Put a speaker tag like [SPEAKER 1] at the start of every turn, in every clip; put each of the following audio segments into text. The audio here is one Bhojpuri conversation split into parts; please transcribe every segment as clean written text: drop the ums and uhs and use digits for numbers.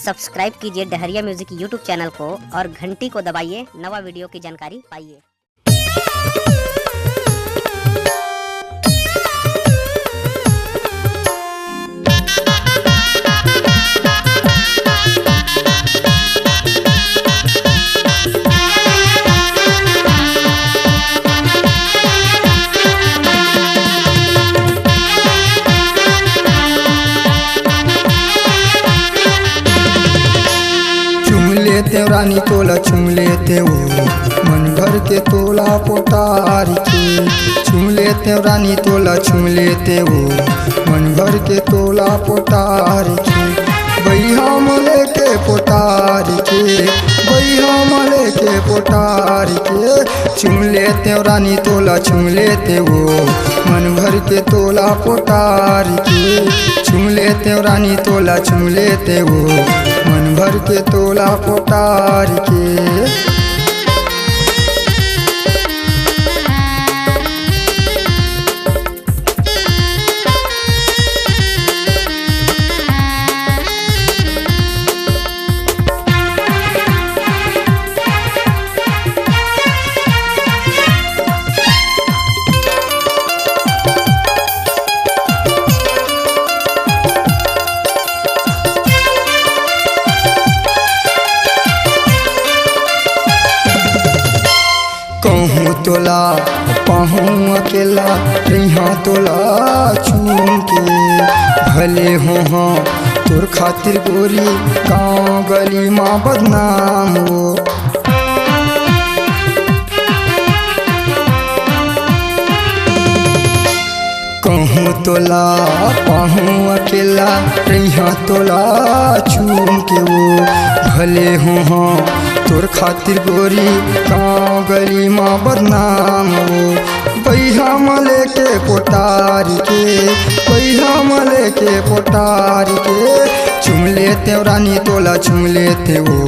[SPEAKER 1] सब्सक्राइब कीजिए डहरिया म्यूजिक यूट्यूब चैनल को और घंटी को दबाइए नवा वीडियो की जानकारी पाइए।
[SPEAKER 2] लेते रानी तोला चुम लेते वो मन भर के तोला पोटार के चुम लेते रानी तोला चुम लेते वो मन भर के तोला पोटार के भैया मले के पोटार के भैया मले के पोटार के चुम लेते रानी तोला चुम लेते वो मन भर के तोला पोटार के चुम लेते रानी तोला चुम लेते वो मन भर के तोला पोटार के। कहूँ तोला पाहूँ अकेला यहाँ तोला चूम के भले हो हाँ तोर खातिर गोरी गाँव गली माँ बदनाम हो। कहूँ तोला पाहूँ अकेला यहाँ तोला चूम के वो भले हो हाँ तोर खातिर गोरी गाँव गली माँ बदनाम हो। भैया मले के पोटारी के भैया मले के पोटारी के चुम लेते रानी तोला चुम लेते वो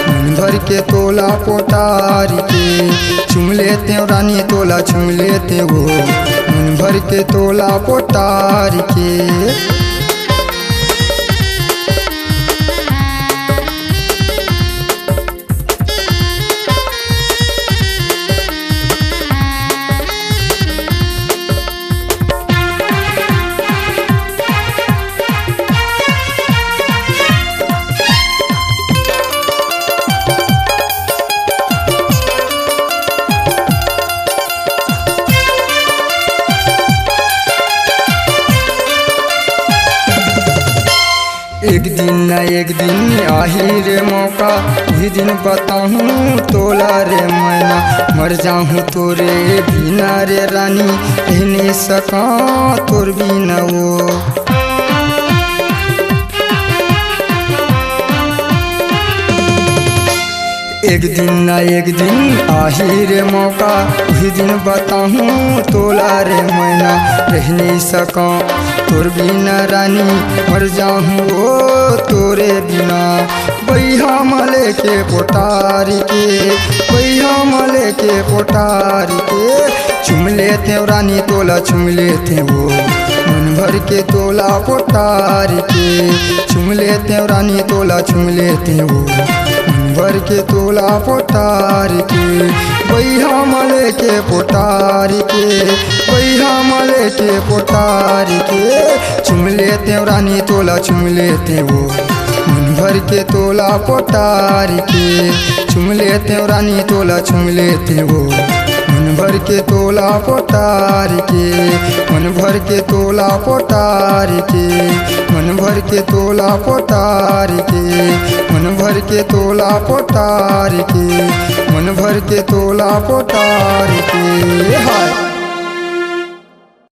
[SPEAKER 2] मन भर के तोला पोटारी के चुम लेते रानी तोला चुम लेते वो मन भर के तोला पोटारी के। एक दिन न एक दिन आही रे मौका भी दिन बताहूँ तोला रे मैना मर जाऊँ तोरे बिना रे रानी रहने सका तोर बिना वो। एक दिन न एक दिन आही रे मौका भी दिन बताहूँ तोला रे मैना रहने सका तोर बिना रानी मर जाऊँ ओ तोरे बिना। भैया मले के पोटारी के भैया मले के पोटारी के चुम लेते रानी तोला चुम लेते वो मन भर के तोला पोटारी के चुम लेते रानी तोला चुम लेते वो मन भर के तोला पोटारी के भैया मले के पोटारी के भैया मले के पोटारी के चुम लेते रानी तोला चुम लेते वो मन भर के तोला पोटारी के चुम लेते रानी तोला चुम लेते वो मन भर के तोला पोटारी के मन भर के तोला पोटारी के मन भर के तोला पोटारी के मन भर के तोला पोटारी के मन भर के तोला पोटारी के हाय।